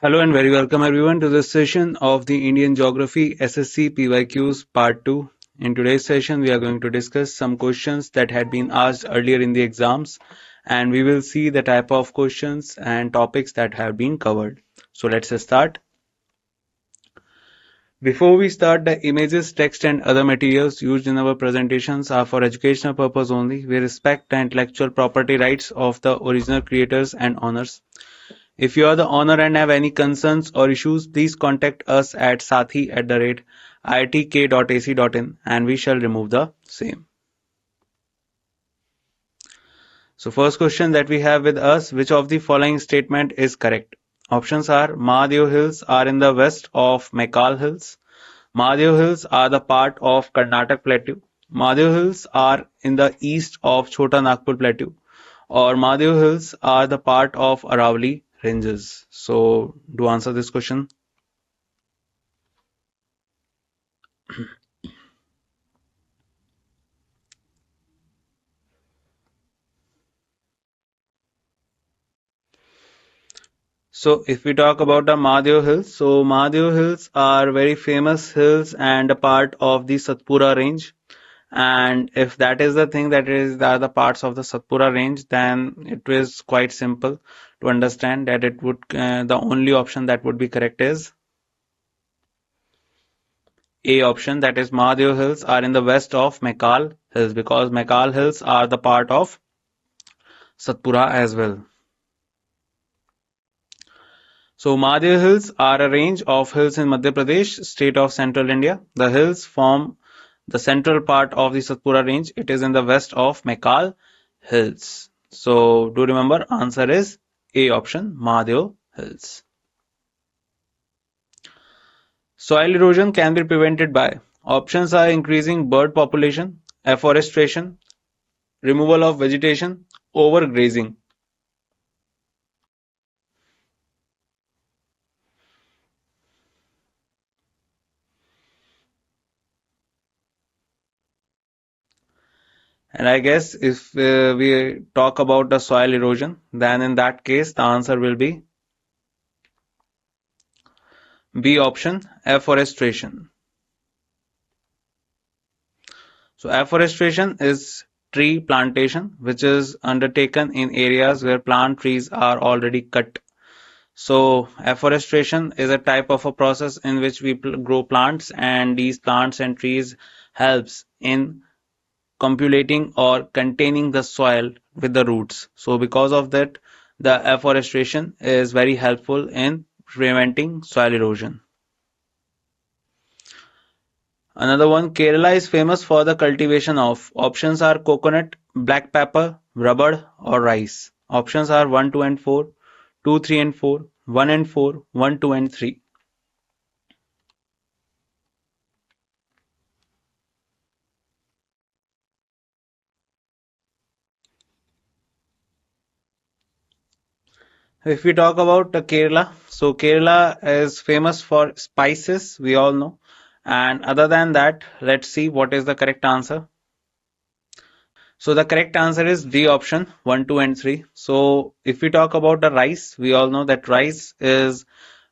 Hello and very welcome everyone to this session of the Indian Geography SSC PYQs Part 2. In today's session, we are going to discuss some questions that had been asked earlier in the exams, and we will see the type of questions and topics that have been covered. So let's start. Before we start, the images, text and other materials used in our presentations are for educational purpose only. We respect the intellectual property rights of the original creators and owners. If you are the owner and have any concerns or issues, please contact us at sathi@iitk.ac.in and we shall remove the same. So first question that we have with us, which of the following statement is correct? Options are Mahadev Hills are in the west of Mekal Hills. Mahadev Hills are the part of Karnataka Plateau. Mahadev Hills are in the east of Chota Nagpur Plateau. Or Mahadev Hills are the part of Aravalli Ranges. So, to answer this question. So, if we talk about the Mahadev Hills, so Mahadev Hills are very famous hills and a part of the Satpura range. And if that is the thing that is the parts of the Satpura range, then it is quite simple to understand that it would the only option that would be correct is A option, that is Mahadev Hills are in the west of Mekal Hills, because Mekal Hills are the part of Satpura as well. So Mahadev Hills are a range of hills in Madhya Pradesh, state of central India. The hills form the central part of the Satpura range. It is in the west of Mekal Hills. So do remember, answer is A option, Mahadev Hills. Soil erosion can be prevented by options are increasing bird population, afforestation, removal of vegetation, overgrazing. And I guess if we talk about the soil erosion, then in that case the answer will be B option, afforestation. So afforestation is tree plantation, which is undertaken in areas where plant trees are already cut. So afforestation is a type of a process in which we grow plants, and these plants and trees helps in copulating or containing the soil with the roots. So because of that, the afforestation is very helpful in preventing soil erosion. Another one, Kerala is famous for the cultivation of. Options are coconut, black pepper, rubber, or rice. Options are 1, 2, and 4, 2, 3, and 4, 1 and 4, 1, 2, and 3. If we talk about Kerala, so Kerala is famous for spices, we all know. And other than that, let's see what is the correct answer. So the correct answer is D option 1, 2, and 3. So if we talk about the rice, we all know that rice is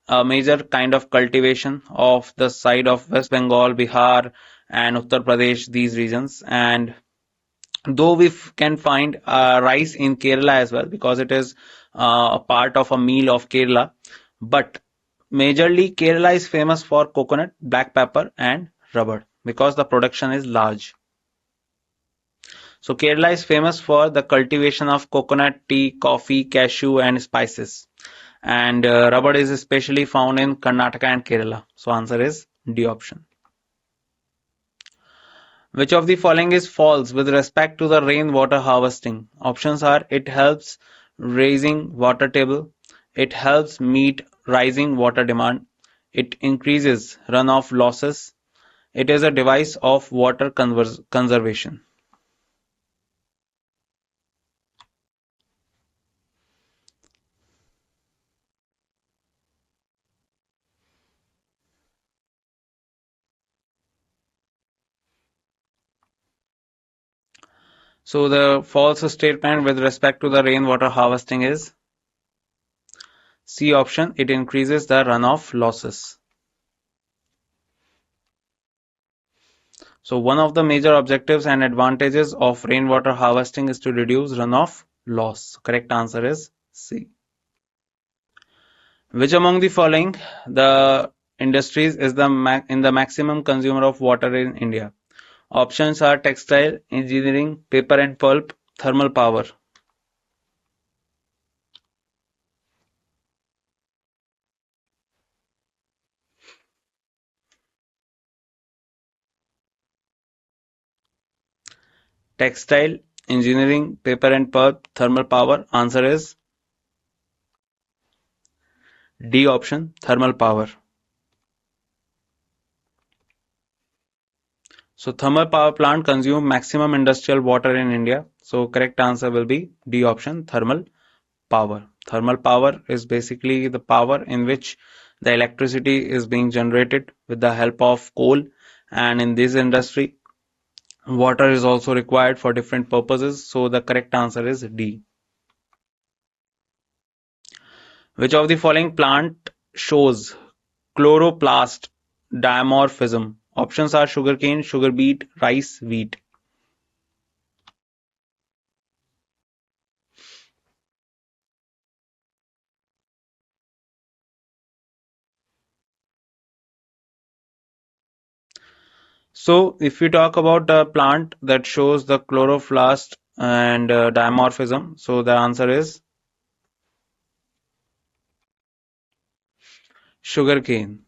a major kind of cultivation of the side of West Bengal, Bihar, and Uttar Pradesh, these regions. And though we can find rice in Kerala as well, because it is a part of a meal of Kerala, but majorly Kerala is famous for coconut, black pepper, and rubber because the production is large. So Kerala is famous for the cultivation of coconut, tea, coffee, cashew, and spices. And rubber is especially found in Karnataka and Kerala. So answer is D option. Which of the following is false with respect to the rainwater harvesting? Options are it helps raising water table, it helps meet rising water demand, it increases runoff losses, it is a device of water conservation. So the false statement with respect to the rainwater harvesting is C option, it increases the runoff losses. So one of the major objectives and advantages of rainwater harvesting is to reduce runoff loss. Correct answer is C. Which among the following the industries is in the maximum consumer of water in India? Options are textile, engineering, paper and pulp, thermal power. Textile, engineering, paper and pulp, thermal power. Answer is D option, thermal power. So thermal power plant consume maximum industrial water in India. So correct answer will be D option, thermal power. Thermal power is basically the power in which the electricity is being generated with the help of coal, and in this industry water is also required for different purposes. So the correct answer is D. Which of the following plant shows chloroplast dimorphism? Options are sugarcane, sugar beet, rice, wheat. So if we talk about the plant that shows the chloroplast and dimorphism, so the answer is sugarcane.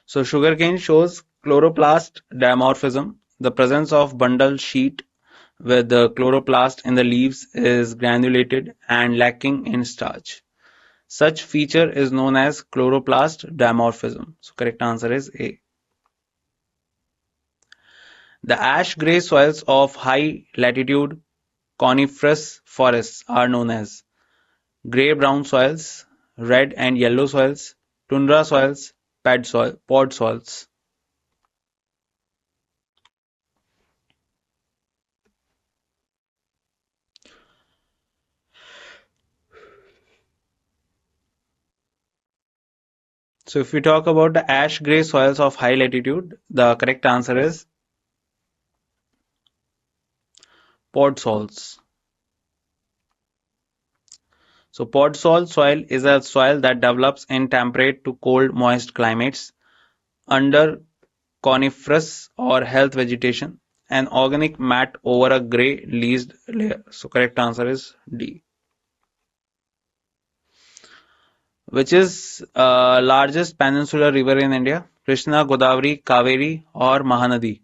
So sugarcane shows chloroplast dimorphism. The presence of bundle sheet with the chloroplast in the leaves is granulated and lacking in starch. Such feature is known as chloroplast dimorphism. So correct answer is A. The ash-grey soils of high-latitude coniferous forests are known as grey-brown soils, red and yellow soils, tundra soils, pod soils. So if we talk about the ash-grey soils of high latitude, the correct answer is pod soils. So podsol soil is a soil that develops in temperate to cold moist climates under coniferous or health vegetation, an organic mat over a grey leased layer. So correct answer is D. Which is largest peninsular river in India? Krishna, Godavari, Kaveri or Mahanadi?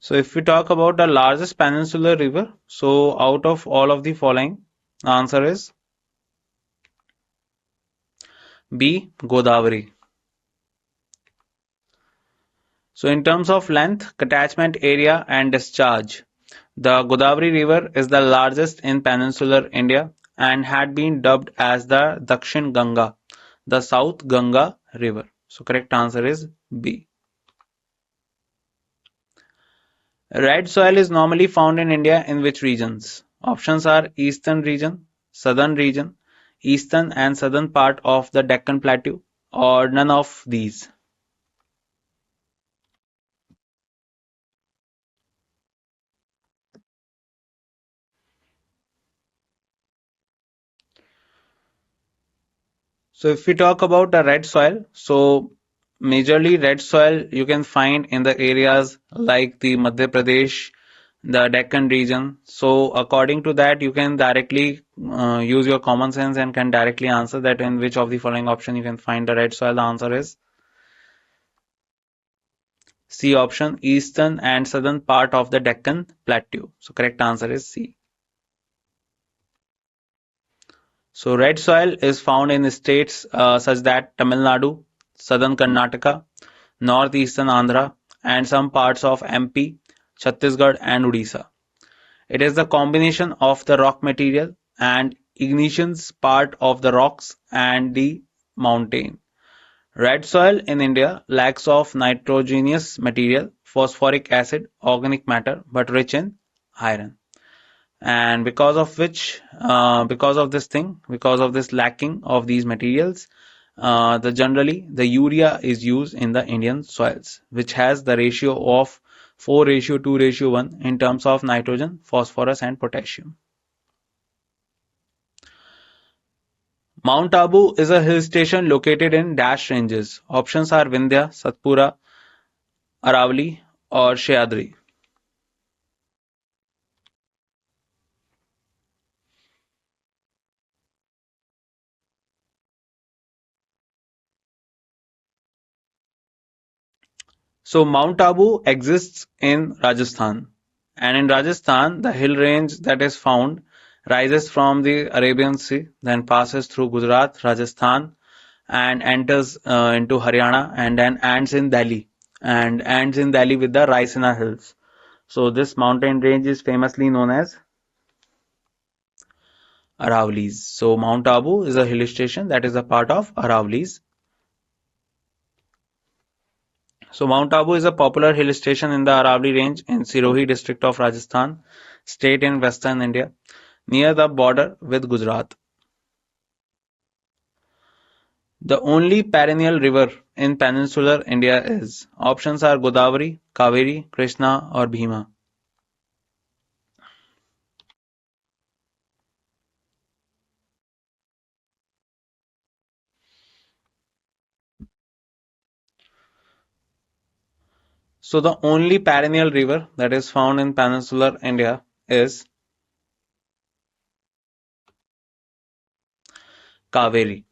So if we talk about the largest peninsular river, so out of all of the following, the answer is B. Godavari. So in terms of length, catchment area and discharge, the Godavari River is the largest in peninsular India and had been dubbed as the Dakshin Ganga, the South Ganga River. So correct answer is B. Red soil is normally found in India in which regions? Options are Southern region, eastern and southern part of the Deccan Plateau, or none of these. So if we talk about the red soil, so majorly red soil you can find in the areas like the Madhya Pradesh, the Deccan region. So according to that, you can directly use your common sense and can directly answer that in which of the following option you can find the red soil. The answer is C option, eastern and southern part of the Deccan Plateau. So correct answer is C. So red soil is found in states such that Tamil Nadu, southern Karnataka, northeastern Andhra, and some parts of MP, Chhattisgarh, and Odisha. It is the combination of the rock material and ignitions part of the rocks and the mountain. Red soil in India lacks of nitrogenous material, phosphoric acid, organic matter, but rich in iron. And because of this lacking of these materials, the urea is used in the Indian soils, which has the ratio of 4:2:1 in terms of nitrogen, phosphorus, and potassium. Mount Abu is a hill station located in dash ranges. Options are Vindhya, Satpura, Aravali, or Sahyadri. So Mount Abu exists in Rajasthan, and in Rajasthan, the hill range that is found rises from the Arabian Sea, then passes through Gujarat, Rajasthan, and enters into Haryana, and then ends in Delhi with the Raisina Hills. So this mountain range is famously known as Aravali's. So Mount Abu is a hill station that is a part of Aravali's. So Mount Abu is a popular hill station in the Aravalli range in Sirohi district of Rajasthan state in western India, near the border with Gujarat. The only perennial river in peninsular India is. Options are Godavari, Kaveri, Krishna, or Bhima. So the only perennial river that is found in peninsular India is Kaveri.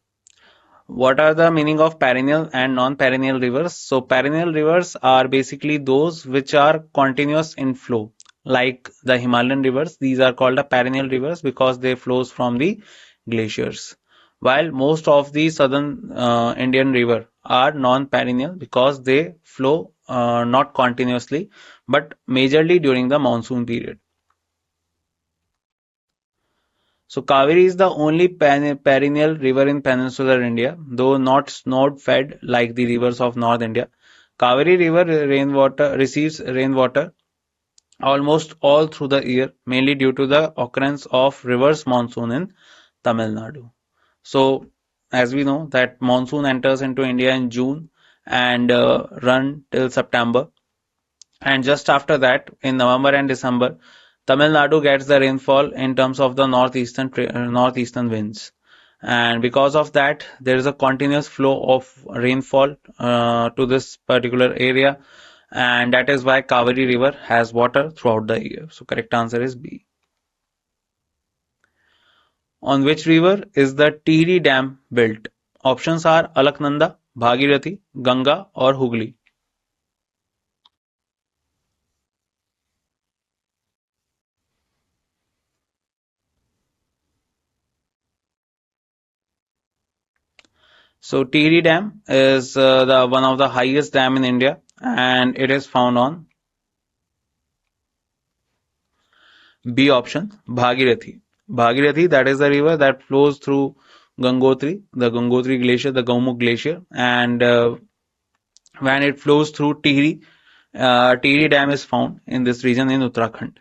What are the meaning of perennial and non-perennial rivers? So perennial rivers are basically those which are continuous in flow, like the Himalayan rivers. These are called the perennial rivers because they flows from the glaciers. While most of the southern Indian river are non-perennial because they flow not continuously but majorly during the monsoon period. So Kaveri is the only perennial river in peninsular India, though not snow-fed like the rivers of North India. Kaveri River rainwater receives rainwater almost all through the year, mainly due to the occurrence of reverse monsoon in Tamil Nadu. So, as we know that monsoon enters into India in June and run till September. And just after that, in November and December, Tamil Nadu gets the rainfall in terms of the northeastern winds. And because of that, there is a continuous flow of rainfall to this particular area. And that is why Kaveri River has water throughout the year. So correct answer is B. On which river is the Tihri Dam built? Options are Alaknanda, Bhagirathi, Ganga or Hooghly. So Tihri Dam is the one of the highest dam in India, and it is found on B option, Bhagirathi. Bhagirathi, that is the river that flows through the Gangotri Glacier, the Gaumukh Glacier, and when it flows through Tihri Dam is found in this region in Uttarakhand.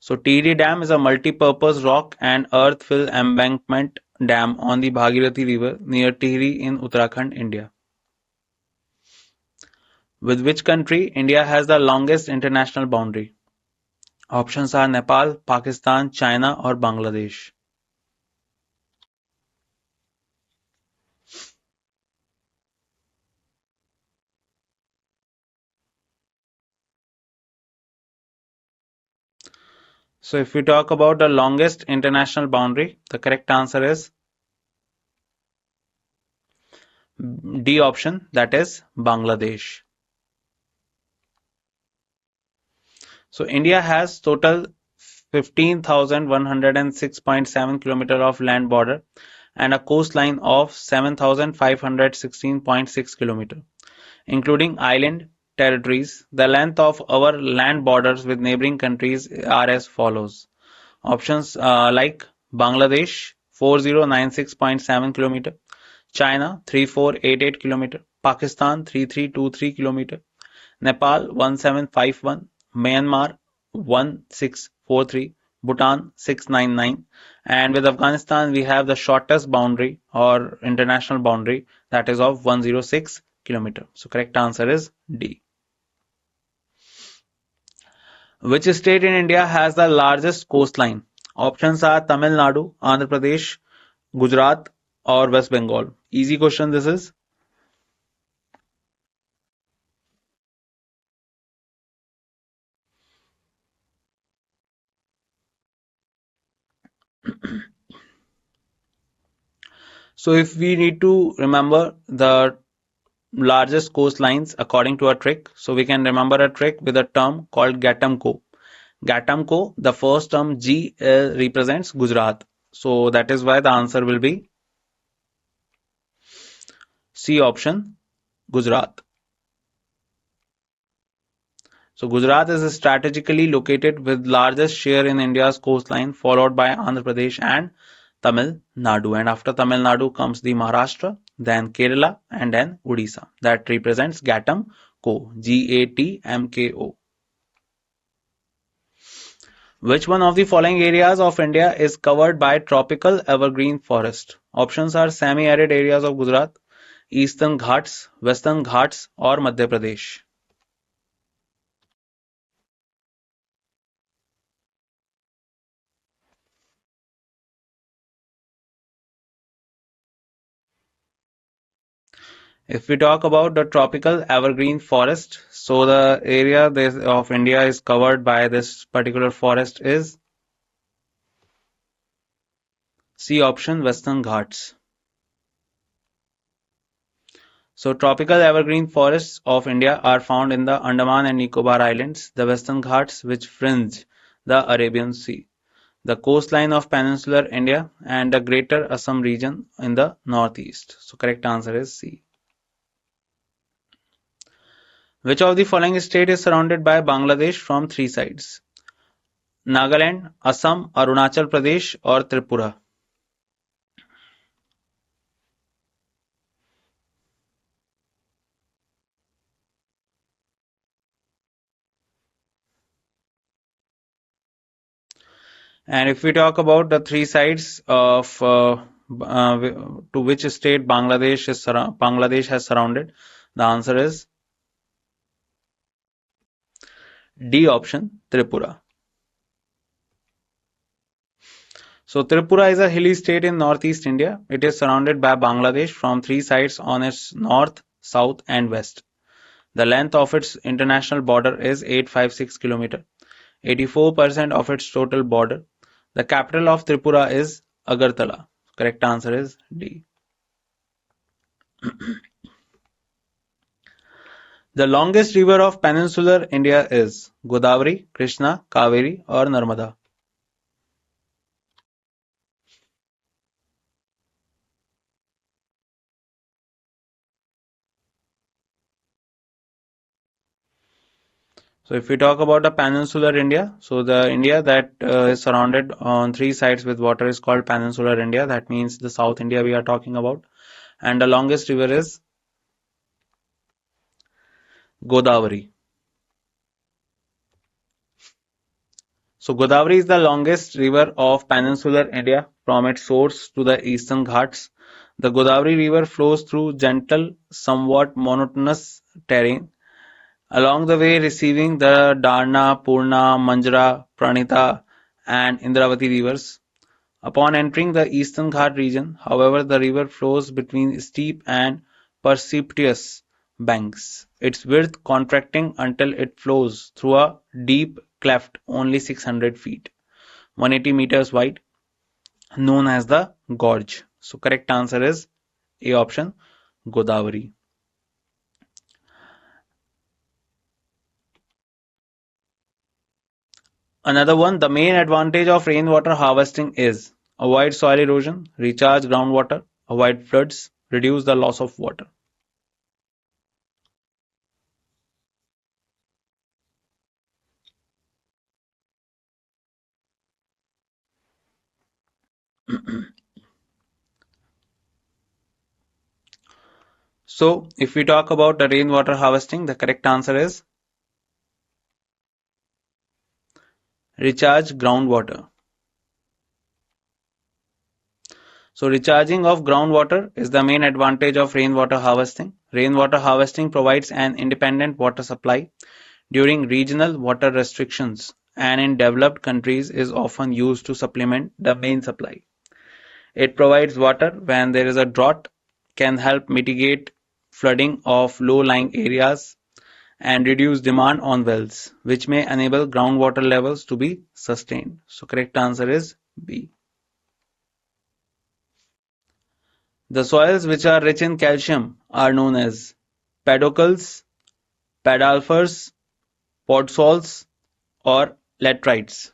So Tihri Dam is a multi-purpose rock and earth-fill embankment dam on the Bhagirathi River near Tihri in Uttarakhand, India. With which country India has the longest international boundary? Options are Nepal, Pakistan, China or Bangladesh. So if we talk about the longest international boundary, the correct answer is D option, that is Bangladesh. So India has total 15,106.7 kilometer of land border and a coastline of 7,516.6 kilometer, including island territories. The length of our land borders with neighboring countries are as follows. Options like Bangladesh 4096.7 kilometer, China 3488 kilometer, Pakistan 3323 kilometer, Nepal 1751, Myanmar 1643, Bhutan 699, and with Afghanistan we have the shortest boundary or international boundary, that is of 106 kilometer. So correct answer is D. Which state in India has the largest coastline? Options are Tamil Nadu, Andhra Pradesh, Gujarat, or West Bengal. Easy question this is. So if we need to remember the largest coastlines according to a trick, so we can remember a trick with a term called Gatamco. Gatamco, the first term G represents Gujarat. So that is why the answer will be C option, Gujarat. So Gujarat is strategically located with largest share in India's coastline, followed by Andhra Pradesh and Tamil Nadu. And after Tamil Nadu comes the Maharashtra, then Kerala, and then Odisha. That represents Gatamco, Gatmko. Which one of the following areas of India is covered by tropical evergreen forest? Options are semi-arid areas of Gujarat, Eastern Ghats, Western Ghats, or Madhya Pradesh. If we talk about the tropical evergreen forest, so the area of India is covered by this particular forest is C option, Western Ghats. So tropical evergreen forests of India are found in the Andaman and Nicobar Islands, the Western Ghats which fringe the Arabian Sea, the coastline of peninsular India, and the greater Assam region in the northeast. So correct answer is C. Which of the following state is surrounded by Bangladesh from three sides? Nagaland, Assam, Arunachal Pradesh, or Tripura? And if we talk about the three sides of to which state Bangladesh has surrounded, the answer is D option, Tripura. So Tripura is a hilly state in northeast India. It is surrounded by Bangladesh from three sides on its north, south, and west. The length of its international border is 856 km, 84% of its total border. The capital of Tripura is Agartala. Correct answer is D. The longest river of peninsular India is Godavari, Krishna, Kaveri, or Narmada. So if we talk about the peninsular India, so the India that is surrounded on three sides with water is called peninsular India. That means the South India we are talking about. And the longest river is Godavari. So Godavari is the longest river of peninsular India from its source to the eastern Ghats. The Godavari river flows through gentle, somewhat monotonous terrain, along the way receiving the Darna, Purna, Manjra, Pranita, and Indravati rivers. Upon entering the Eastern Ghat region, however, the river flows between steep and precipitous banks, its width contracting until it flows through a deep cleft only 600 feet, 180 meters wide, known as the gorge. So correct answer is A option, Godavari. Another one, the main advantage of rainwater harvesting is avoid soil erosion, recharge groundwater, avoid floods, reduce the loss of water. So if we talk about the rainwater harvesting, the correct answer is recharge groundwater. So recharging of groundwater is the main advantage of rainwater harvesting. Rainwater harvesting provides an independent water supply during regional water restrictions and in developed countries is often used to supplement the main supply. It provides water when there is a drought, can help mitigate flooding of low-lying areas and reduce demand on wells, which may enable groundwater levels to be sustained. So correct answer is B. The soils which are rich in calcium are known as pedocles, pedalfers, podsols, or laterites.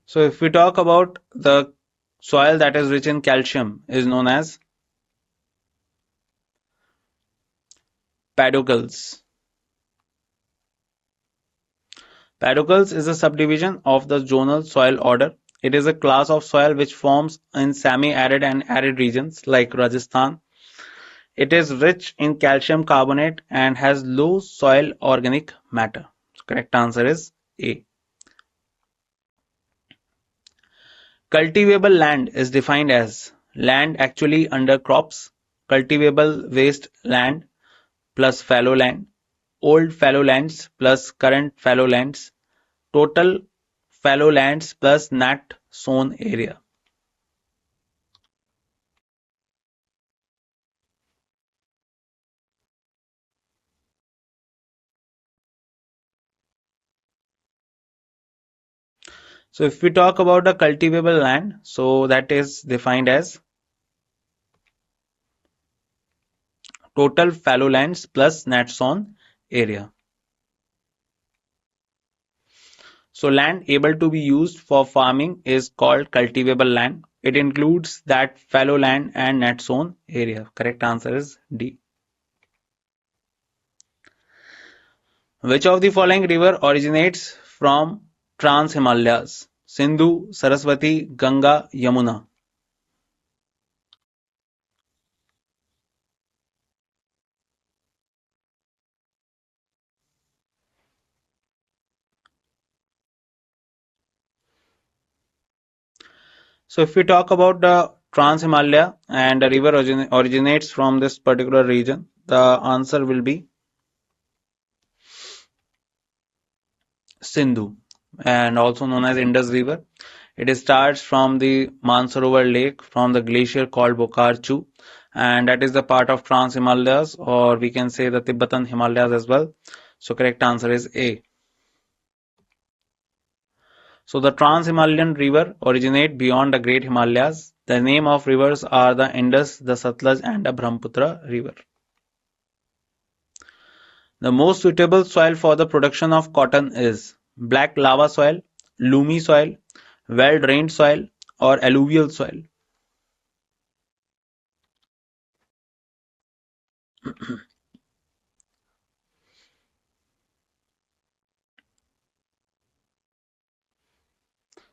So if we talk about the soil that is rich in calcium is known as pedocles. Pedocles is a subdivision of the zonal soil order. It is a class of soil which forms in semi-arid and arid regions like Rajasthan. It is rich in calcium carbonate and has low soil organic matter. So correct answer is A. Cultivable land is defined as land actually under crops, cultivable waste land plus fallow land, old fallow lands plus current fallow lands, total fallow lands plus nat sown area. So if we talk about the cultivable land, so that is defined as total fallow lands plus nat sown area. So land able to be used for farming is called cultivable land. It includes that fallow land and net sown area. Correct answer is D. Which of the following river originates from Trans Himalayas? Sindhu, Saraswati, Ganga, Yamuna. So if we talk about the Trans Himalaya and the river originates from this particular region, the answer will be Sindhu and also known as Indus River. It starts from the Mansarovar Lake from the glacier called Bokarchu, and that is the part of Trans Himalayas, or we can say the Tibetan Himalayas as well. So correct answer is A. So the Trans-Himalayan River originate beyond the Great Himalayas. The name of rivers are the Indus, the Satluj and the Brahmaputra River. The most suitable soil for the production of cotton is black lava soil, loamy soil, well-drained soil, or alluvial soil.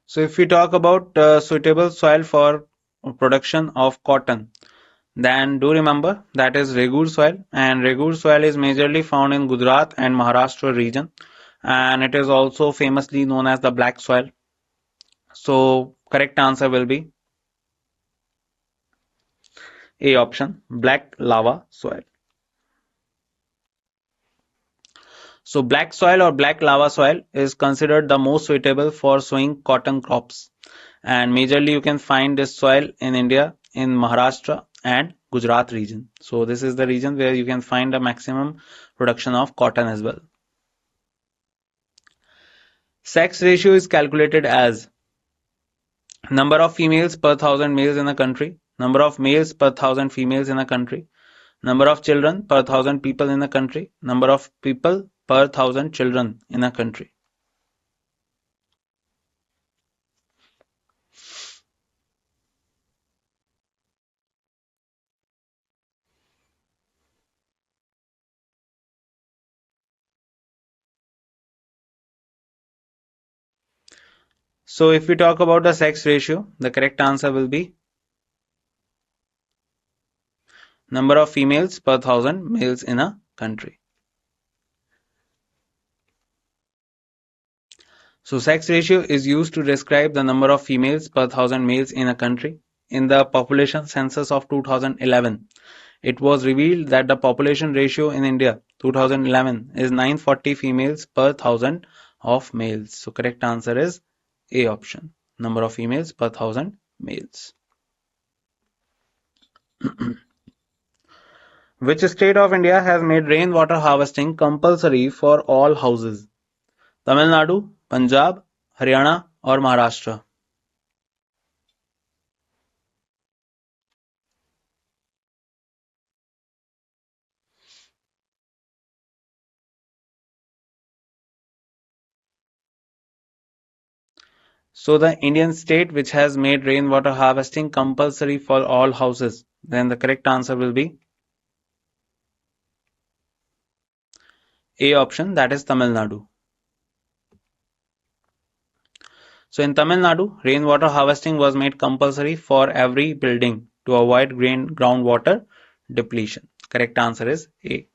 So if we talk about suitable soil for production of cotton, then do remember that is Regur soil, and Regur soil is majorly found in Gujarat and Maharashtra region, and it is also famously known as the black soil. So correct answer will be A option, black lava soil. So black soil or black lava soil is considered the most suitable for sowing cotton crops. And majorly you can find this soil in India, in Maharashtra and Gujarat region. So this is the region where you can find the maximum production of cotton as well. Sex ratio is calculated as number of females per thousand males in a country, number of males per thousand females in a country, number of children per thousand people in a country, number of people per thousand children in a country. So if we talk about the sex ratio, the correct answer will be number of females per thousand males in a country. So sex ratio is used to describe the number of females per thousand males in a country. In the population census of 2011, it was revealed that the population ratio in India 2011 is 940 females per thousand of males. So correct answer is A option, number of females per thousand males. Which state of India has made rainwater harvesting compulsory for all houses? Tamil Nadu, Punjab, Haryana or Maharashtra? So the Indian state which has made rainwater harvesting compulsory for all houses, then the correct answer will be A option, that is Tamil Nadu. So in Tamil Nadu, rainwater harvesting was made compulsory for every building to avoid groundwater depletion. Correct answer is A.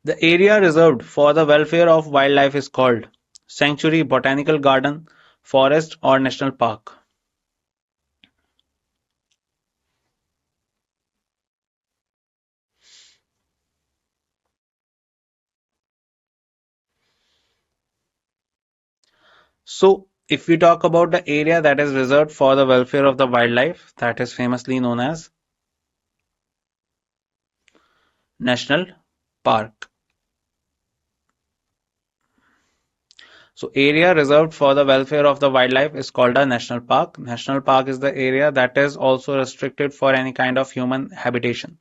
The area reserved for the welfare of wildlife is called sanctuary, botanical garden, forest or national park. So if we talk about the area that is reserved for the welfare of the wildlife, that is famously known as national park. So area reserved for the welfare of the wildlife is called a national park. National park is the area that is also restricted for any kind of human habitation.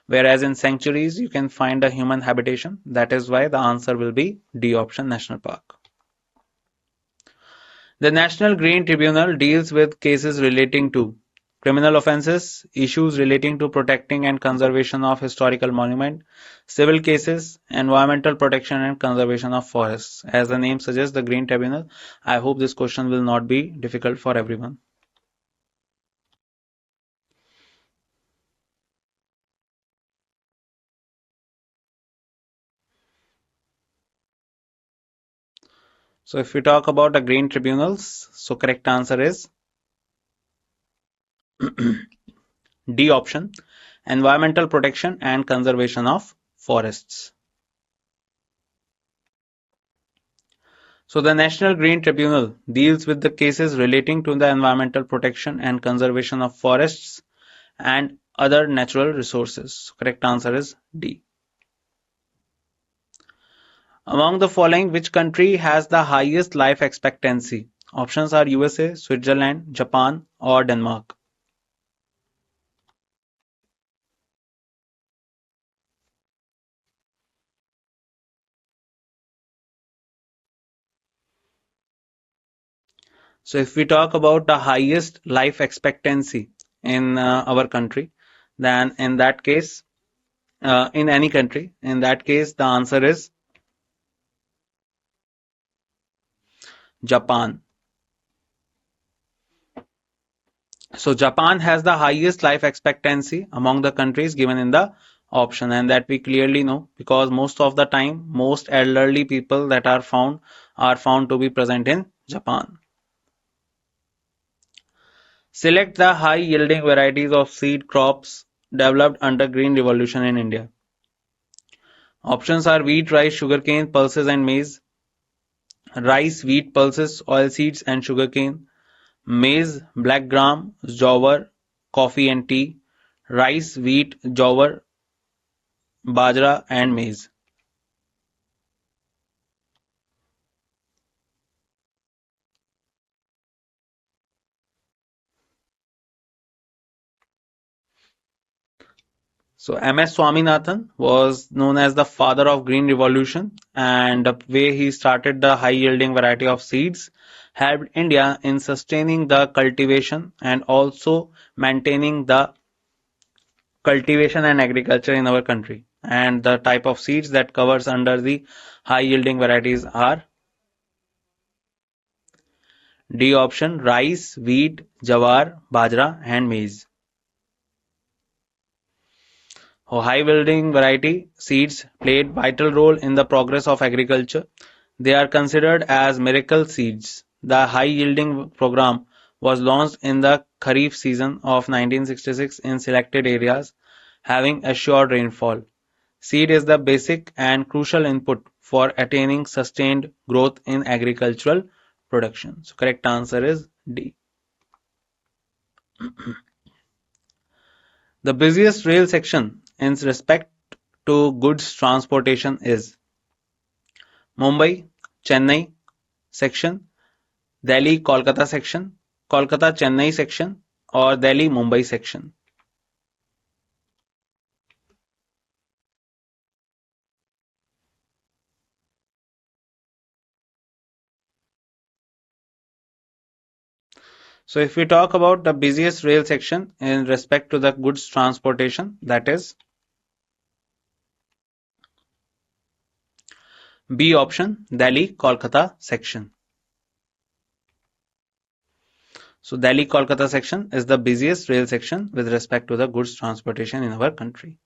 Whereas in sanctuaries, you can find a human habitation. That is why the answer will be D option, national park. The National Green Tribunal deals with cases relating to criminal offences, issues relating to protecting and conservation of historical monument, civil cases, environmental protection and conservation of forests. As the name suggests, the Green Tribunal. I hope this question will not be difficult for everyone. So if we talk about the green tribunals, so correct answer is D option, environmental protection and conservation of forests. So the National Green Tribunal deals with the cases relating to the environmental protection and conservation of forests and other natural resources. Correct answer is D. Among the following, which country has the highest life expectancy? Options are USA, Switzerland, Japan or Denmark. So if we talk about the highest life expectancy in our country, then in that case, in any country, in that case, the answer is Japan. So Japan has the highest life expectancy among the countries given in the option, and that we clearly know because most of the time, most elderly people that are found to be present in Japan. Select the high yielding varieties of seed crops developed under Green Revolution in India. Options are wheat, rice, sugarcane, pulses and maize. Rice, wheat, pulses, oilseeds and sugarcane. Maize, black gram, jowar, coffee and tea. Rice, wheat, jowar, bajra and maize. So MS Swaminathan was known as the father of Green Revolution, and the way he started the high yielding variety of seeds helped India in sustaining the cultivation and also maintaining the cultivation and agriculture in our country. and the type of seeds that covers under the high yielding varieties are D option rice, wheat, jawar, bajra and maize. High yielding variety seeds played vital role in the progress of agriculture. They are considered as miracle seeds. The high yielding program was launched in the Kharif season of 1966 in selected areas, having assured rainfall. Seed is the basic and crucial input for attaining sustained growth in agricultural production. So correct answer is D. The busiest rail section in respect to goods transportation is Mumbai, Chennai section, Delhi Kolkata section, Kolkata Chennai section, or Delhi Mumbai section. So if we talk about the busiest rail section in respect to the goods transportation, that is B option, Delhi Kolkata section. So Delhi Kolkata section is the busiest rail section with respect to the goods transportation in our country.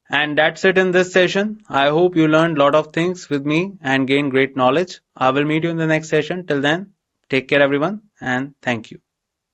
And that's it in this session. I hope you learned a lot of things with me and gained great knowledge. I will meet you in the next session. Till then, take care everyone and thank you.